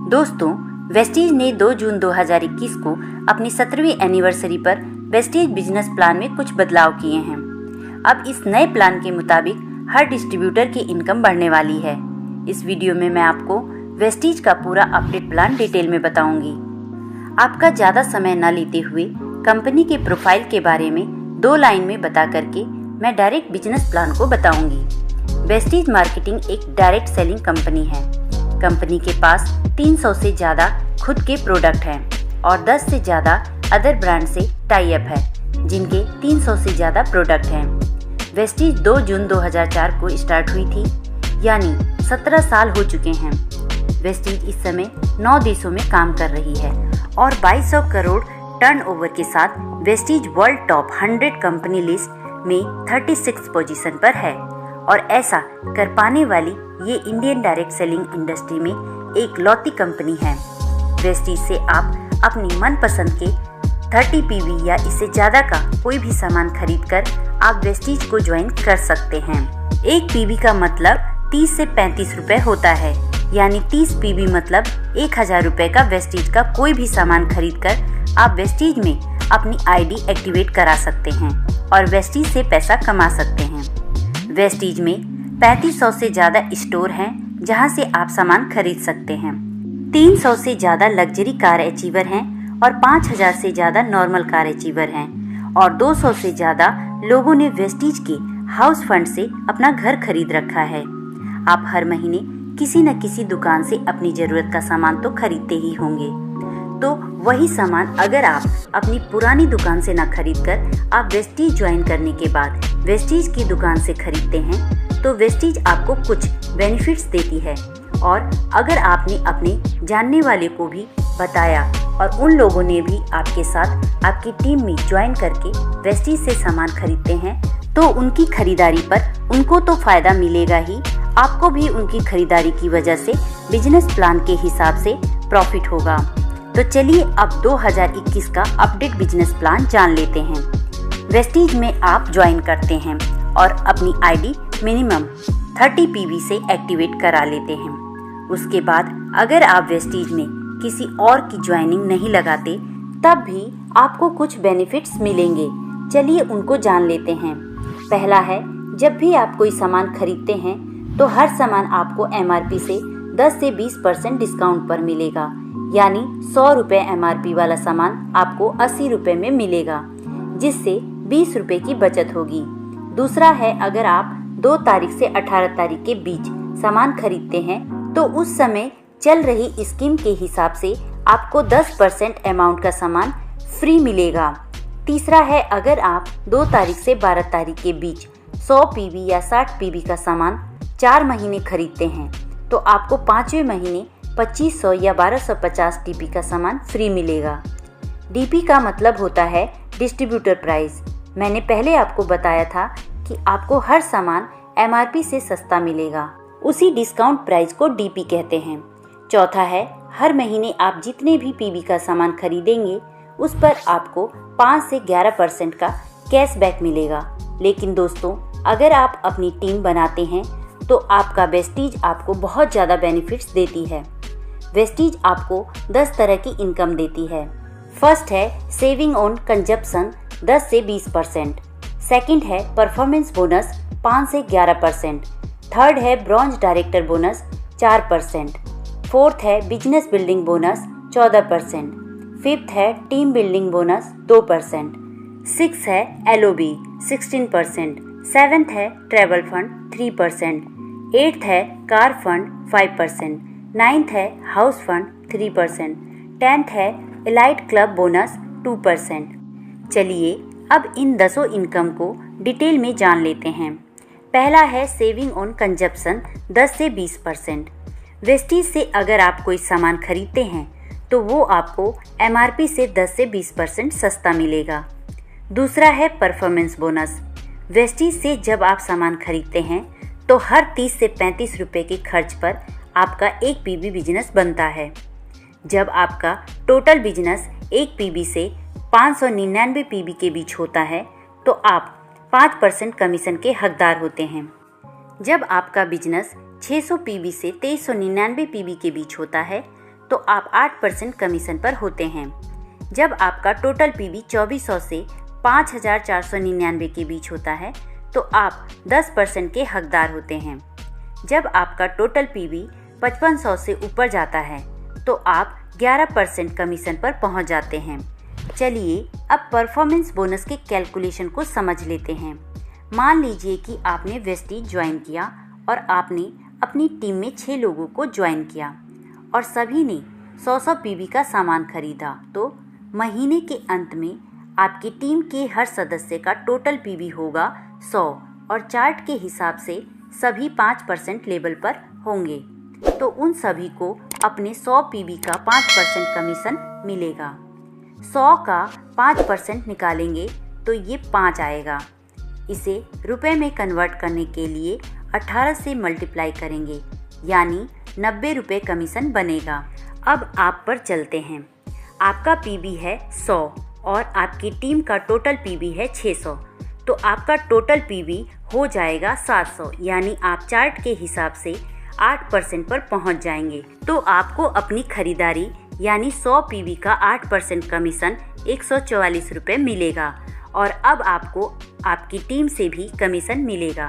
दोस्तों, वेस्टीज ने 2 जून 2021 को अपनी 17वीं एनिवर्सरी पर वेस्टीज बिजनेस प्लान में कुछ बदलाव किए हैं। अब इस नए प्लान के मुताबिक हर डिस्ट्रीब्यूटर की इनकम बढ़ने वाली है। इस वीडियो में मैं आपको वेस्टीज का पूरा अपडेट प्लान डिटेल में बताऊंगी। आपका ज़्यादा समय न लेते हुए कंपनी के प्रोफाइल के बारे में 2 लाइन में बता करके मैं डायरेक्ट बिजनेस प्लान को बताऊंगी। वेस्टीज मार्केटिंग एक डायरेक्ट सेलिंग कंपनी है। कंपनी के पास 300 से ज़्यादा खुद के प्रोडक्ट हैं और 10 से ज़्यादा अदर ब्रांड से टाई अप है, जिनके 300 से ज़्यादा प्रोडक्ट हैं। वेस्टीज 2 जून 2004 को स्टार्ट हुई थी, यानी 17 साल हो चुके हैं। वेस्टीज इस समय 9 देशों में काम कर रही है और 2200 करोड़ टर्नओवर के साथ Vestige world top 100 company list में 36 पोजीशन पर है और ऐसा कर पाने वाली ये इंडियन डायरेक्ट सेलिंग इंडस्ट्री में एक लौती कंपनी है। वेस्टीज से आप अपनी मनपसंद के 30 पीवी या इससे ज़्यादा का कोई भी सामान खरीदकर आप वेस्टीज को ज्वाइन कर सकते हैं। एक पीवी का मतलब 30 से 35 रुपए होता है, यानी 30 पीवी मतलब 1000 रुपए का वेस्टीज का कोई भी सामान खरीदकर आप वेस्टीज में अपनी आईडी एक्टिवेट करा सकते हैं और वेस्टीज से पैसा कमा सकते हैं। वेस्टीज में 3500 से ज़्यादा स्टोर हैं जहां से आप सामान खरीद सकते हैं। 300 से ज़्यादा लग्जरी कार अचीवर हैं और 5000 से ज़्यादा नॉर्मल कार अचीवर हैं और 200 से ज़्यादा लोगों ने वेस्टीज के हाउस फंड से अपना घर खरीद रखा है। आप हर महीने किसी न किसी दुकान से अपनी ज़रूरत का सामान तो खरीदते ही होंगे, तो वही सामान अगर आप अपनी पुरानी दुकान से ना खरीद कर आप वेस्टीज ज्वाइन करने के बाद वेस्टीज की दुकान से खरीदते हैं तो वेस्टीज आपको कुछ बेनिफिट्स देती है। और अगर आपने अपने जानने वाले को भी बताया और उन लोगों ने भी आपके साथ आपकी टीम में ज्वाइन करके वेस्टीज से सामान खरीदते हैं तो उनकी खरीदारी पर उनको तो फ़ायदा मिलेगा ही, आपको भी उनकी खरीदारी की वजह से बिजनेस प्लान के हिसाब से प्रॉफिट होगा। तो चलिए अब 2021 का अपडेट बिजनेस प्लान जान लेते हैं। वेस्टीज में आप ज्वाइन करते हैं और अपनी आईडी मिनिमम 30 पीवी से एक्टिवेट करा लेते हैं। उसके बाद अगर आप वेस्टीज में किसी और की ज्वाइनिंग नहीं लगाते तब भी आपको कुछ बेनिफिट्स मिलेंगे। चलिए उनको जान लेते हैं। पहला है, जब भी आप कोई सामान खरीदते हैं तो हर सामान आपको एमआरपी से 10 से 20% डिस्काउंट पर मिलेगा, यानी 100 रुपये एमआरपी वाला सामान आपको 80 रुपये में मिलेगा, जिससे 20 रुपये की बचत होगी। दूसरा है, अगर आप 2 तारीख से 18 तारीख के बीच सामान खरीदते हैं तो उस समय चल रही स्कीम के हिसाब से आपको 10% अमाउंट का सामान फ्री मिलेगा। तीसरा है, अगर आप 2 तारीख से 12 तारीख के बीच 100 पीवी या 60 पीवी का सामान 4 महीने खरीदते हैं तो आपको 5वें महीने 2500 या 1250 डीपी का सामान फ्री मिलेगा। डीपी का मतलब होता है डिस्ट्रीब्यूटर प्राइस। मैंने पहले आपको बताया था कि आपको हर सामान एमआरपी से सस्ता मिलेगा, उसी डिस्काउंट प्राइस को डीपी कहते हैं। चौथा है, हर महीने आप जितने भी पीवी का सामान खरीदेंगे उस पर आपको 5 से 11% का कैशबैक मिलेगा। लेकिन दोस्तों, अगर आप अपनी टीम बनाते हैं तो आपका वेस्टीज आपको बहुत ज़्यादा बेनिफिट्स देती है। वेस्टीज आपको 10 तरह की इनकम देती है। फर्स्ट है सेविंग ऑन कंजप्शन 10 से 20%। सेकंड है परफॉर्मेंस बोनस 5 से 11%। थर्ड है ब्रॉन्ज डायरेक्टर बोनस 4%। फोर्थ है बिजनेस बिल्डिंग बोनस 14%। फिफ्थ है टीम बिल्डिंग बोनस 2%। सिक्स है एलओबी 16%। सेवेंथ है ट्रैवल फंड 3%। एट्थ है कार फंड 5%। नाइन्थ है हाउस फंड 3%। 10th है एलाइट क्लब बोनस 2%। चलिए अब इन 10 इनकम को डिटेल में जान लेते हैं। पहला है सेविंग ऑन कंजप्शन 10 से 20%। वेस्टीज से अगर आप कोई सामान खरीदते हैं तो वो आपको एमआरपी से 10 से 20% सस्ता मिलेगा। दूसरा है परफॉर्मेंस बोनस। वेस्टीज से जब आप सामान खरीदते हैं तो हर 30 से 35 रुपये के खर्च पर आपका एक पीवी बिजनेस बनता है। जब आपका टोटल बिजनेस एक पीवी से 599 पीवी के बीच होता है तो आप 5% कमीशन के हकदार होते हैं। जब आपका बिजनेस 600 पीवी से 2399 पीवी के बीच होता है तो आप 8% कमीशन पर होते हैं। जब आपका टोटल पीवी 2400 से 5499 के बीच होता है तो आप 10% के हकदार होते हैं। जब आपका टोटल पीवी 5500 से ऊपर जाता है तो आप 11% कमीशन पर पहुंच जाते हैं। चलिए अब परफॉर्मेंस बोनस के कैलकुलेशन को समझ लेते हैं। मान लीजिए कि आपने वेस्टीज ज्वाइन किया और आपने अपनी टीम में 6 लोगों को ज्वाइन किया और सभी ने 100 पीवी का सामान खरीदा, तो महीने के अंत में आपकी टीम के हर सदस्य का टोटल पीवी होगा 100 और चार्ट के हिसाब से सभी 5% लेवल पर होंगे, तो उन सभी को अपने 100 पीवी का 5% कमीशन मिलेगा। 100 का 5% निकालेंगे तो ये 5 आएगा। इसे रुपए में कन्वर्ट करने के लिए 18 से मल्टीप्लाई करेंगे, यानी 90 रुपये कमीशन बनेगा। अब आप पर चलते हैं। आपका पीवी है 100 और आपकी टीम का टोटल पीवी है 600, तो आपका टोटल पीवी हो जाएगा 700, यानी आप चार्ट के हिसाब से 8% पर पहुंच जाएंगे। तो आपको अपनी खरीदारी यानी 100 पीवी का 8% कमीशन 144 रुपये मिलेगा और अब आपको आपकी टीम से भी कमीशन मिलेगा।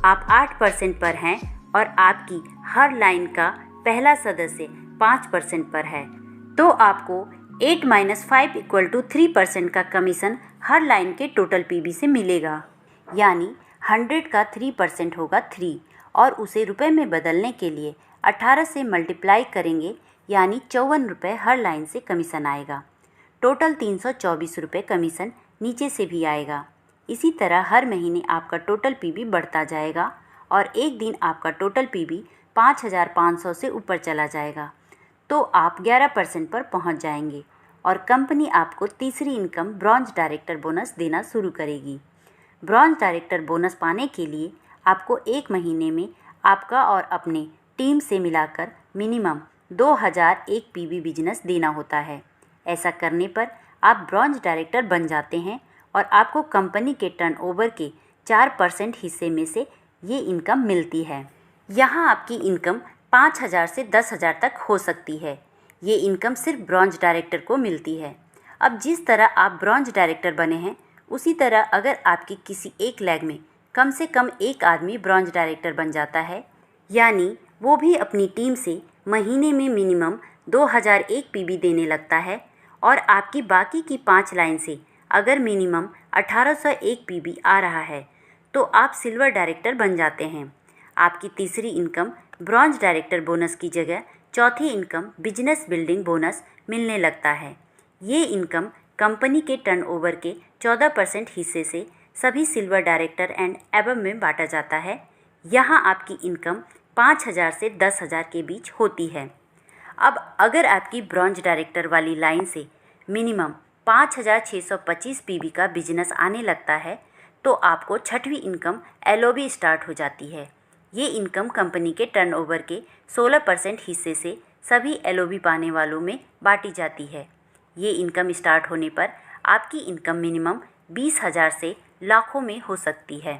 आप 8% पर हैं और आपकी हर लाइन का पहला सदस्य 5% पर है, तो आपको 8 - 5 = 3% का कमीशन हर लाइन के टोटल पीवी से मिलेगा, यानी 100 का 3% होगा 3 और उसे रुपए में बदलने के लिए 18 से मल्टीप्लाई करेंगे, यानी 54 रुपये हर लाइन से कमीशन आएगा। टोटल 324 रुपये कमीशन नीचे से भी आएगा। इसी तरह हर महीने आपका टोटल पीवी बढ़ता जाएगा और एक दिन आपका टोटल पीवी 5500 से ऊपर चला जाएगा, तो आप 11% पर पहुंच जाएंगे और कंपनी आपको तीसरी इनकम ब्रॉन्ज डायरेक्टर बोनस देना शुरू करेगी। ब्रॉन्ज डायरेक्टर बोनस पाने के लिए आपको एक महीने में आपका और अपने टीम से मिलाकर मिनिमम 2001 पीवी बिजनेस देना होता है। ऐसा करने पर आप ब्रॉन्ज डायरेक्टर बन जाते हैं और आपको कंपनी के टर्नओवर के 4% हिस्से में से ये इनकम मिलती है। यहाँ आपकी इनकम 5000 से 10,000 तक हो सकती है। ये इनकम सिर्फ ब्रॉन्ज डायरेक्टर को मिलती है। अब जिस तरह आप ब्रॉन्ज डायरेक्टर बने हैं, उसी तरह अगर आपकी किसी एक लैग में कम से कम एक आदमी ब्रॉन्ज डायरेक्टर बन जाता है, यानी वो भी अपनी टीम से महीने में मिनिमम 2001 पीवी देने लगता है और आपकी बाकी की 5 लाइन से अगर मिनिमम 1801 पीवी आ रहा है, तो आप सिल्वर डायरेक्टर बन जाते हैं। आपकी तीसरी इनकम ब्रॉन्ज डायरेक्टर बोनस की जगह चौथी इनकम बिजनेस बिल्डिंग बोनस मिलने लगता है। ये इनकम कंपनी के टर्नओवर के 14% हिस्से से सभी सिल्वर डायरेक्टर एंड एबव में बांटा जाता है। यहाँ आपकी इनकम 5000 से 10,000 के बीच होती है। अब अगर आपकी ब्रॉन्ज डायरेक्टर वाली लाइन से मिनिमम 5625 पीवी का बिजनेस आने लगता है, तो आपको छठवीं इनकम एलओबी स्टार्ट हो जाती है। ये इनकम कंपनी के टर्नओवर के 16% हिस्से से सभी एलओबी पाने वालों में बांटी जाती है। ये इनकम स्टार्ट होने पर आपकी इनकम मिनिमम 20,000 से लाखों में हो सकती है।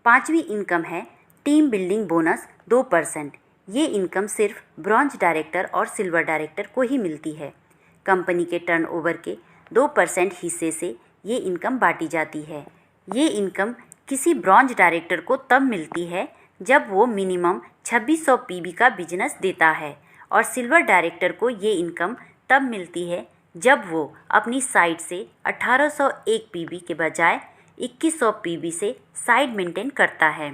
पांचवी इनकम है टीम बिल्डिंग बोनस 2%। ये इनकम सिर्फ ब्रॉन्ज डायरेक्टर और सिल्वर डायरेक्टर को ही मिलती है। कंपनी के टर्नओवर के 2% हिस्से से ये इनकम बांटी जाती है। ये इनकम किसी ब्रॉन्ज डायरेक्टर को तब मिलती है जब वो मिनिमम 2600 पीवी का बिजनेस देता है और सिल्वर डायरेक्टर को ये इनकम तब मिलती है जब वो अपनी साइड से 1801 पीवी के बजाय 2100 पीवी से साइड मेंटेन करता है।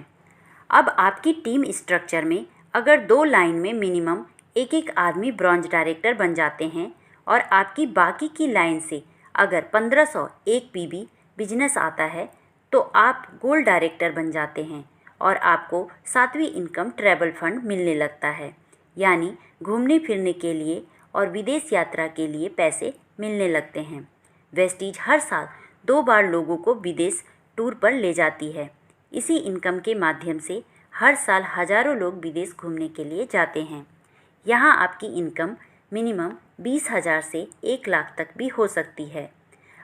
अब आपकी टीम स्ट्रक्चर में अगर 2 लाइन में मिनिमम एक आदमी ब्रॉन्ज डायरेक्टर बन जाते हैं और आपकी बाकी की लाइन से अगर 1501 पीवी बिजनेस आता है, तो आप गोल्ड डायरेक्टर बन जाते हैं और आपको 7वीं इनकम ट्रैवल फंड मिलने लगता है, यानी घूमने फिरने के लिए और विदेश यात्रा के लिए पैसे मिलने लगते हैं। वेस्टीज हर साल 2 बार लोगों को विदेश टूर पर ले जाती है। इसी इनकम के माध्यम से हर साल हजारों लोग विदेश घूमने के लिए जाते हैं। यहाँ आपकी इनकम मिनिमम 20,000 से 1 लाख तक भी हो सकती है।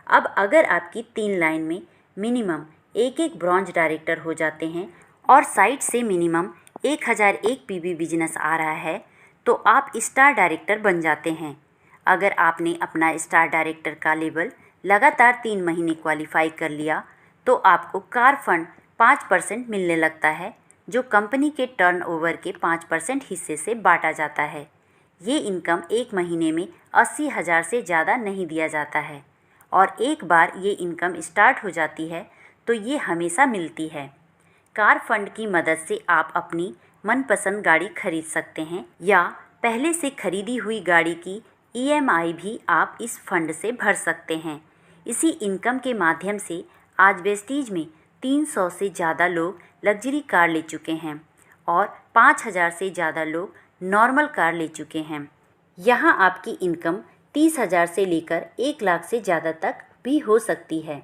अब अगर आपकी 3 लाइन में मिनिमम एक ब्रॉन्ज डायरेक्टर हो जाते हैं और साइट से मिनिमम 1001 पीवी बिजनेस आ रहा है, तो आप स्टार डायरेक्टर बन जाते हैं। अगर आपने अपना स्टार डायरेक्टर का लेवल लगातार 3 महीने क्वालिफाई कर लिया तो आपको कार फंड 5% मिलने लगता है, जो कंपनी के टर्नओवर के 5% हिस्से से बांटा जाता है। ये इनकम एक महीने में 80,000 से ज़्यादा नहीं दिया जाता है और एक बार ये इनकम स्टार्ट हो जाती है तो ये हमेशा मिलती है। कार फंड की मदद से आप अपनी मनपसंद गाड़ी खरीद सकते हैं या पहले से खरीदी हुई गाड़ी की EMI भी आप इस फंड से भर सकते हैं। इसी इनकम के माध्यम से आज वेस्टीज में 300 से ज़्यादा लोग लग्जरी कार ले चुके हैं और 5,000 से ज़्यादा लोग नॉर्मल कार ले चुके हैं। यहाँ आपकी इनकम 30,000 से लेकर 1 लाख से ज़्यादा तक भी हो सकती है।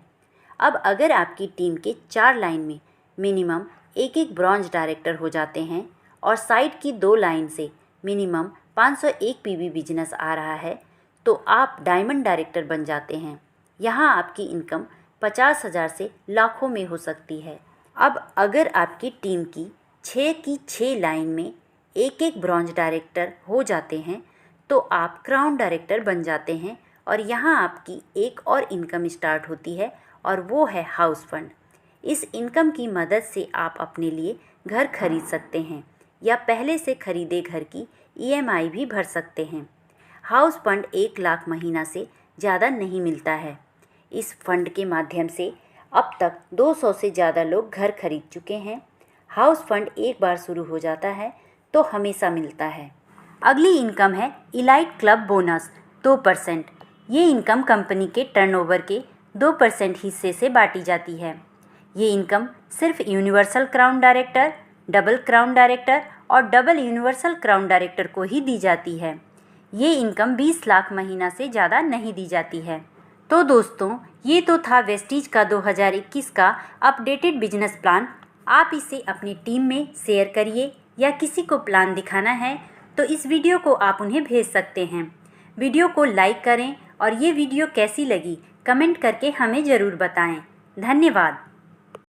अब अगर आपकी टीम के 4 लाइन में मिनिमम एक ब्रॉन्ज डायरेक्टर हो जाते हैं और साइड की 2 लाइन से मिनिमम 501 PV बिजनेस आ रहा है तो आप डायमंड डायरेक्टर बन जाते हैं। यहाँ आपकी इनकम 50,000 से लाखों में हो सकती है। अब अगर आपकी टीम की 6 लाइन में एक ब्रॉन्ज डायरेक्टर हो जाते हैं तो आप क्राउन डायरेक्टर बन जाते हैं और यहाँ आपकी एक और इनकम स्टार्ट होती है और वो है हाउस फंड। इस इनकम की मदद से आप अपने लिए घर खरीद सकते हैं या पहले से खरीदे घर की EMI भी भर सकते हैं। हाउस फंड 1 लाख महीना से ज़्यादा नहीं मिलता है। इस फंड के माध्यम से अब तक 200 से ज़्यादा लोग घर खरीद चुके हैं। हाउस फंड एक बार शुरू हो जाता है तो हमेशा मिलता है। अगली इनकम है इलाइट क्लब बोनस 2%। ये इनकम कंपनी के टर्नओवर के 2% हिस्से से बांटी जाती है। ये इनकम सिर्फ universal crown director, double crown director और डबल यूनिवर्सल क्राउन डायरेक्टर को ही दी जाती है। ये इनकम 20 लाख महीना से ज़्यादा नहीं दी जाती है। तो दोस्तों, ये तो था वेस्टीज का 2021 का अपडेटेड बिजनेस प्लान। आप इसे अपनी टीम में शेयर करिए या किसी को प्लान दिखाना है तो इस वीडियो को आप उन्हें भेज सकते हैं। वीडियो को लाइक करें और ये वीडियो कैसी लगी कमेंट करके हमें ज़रूर बताएं। धन्यवाद।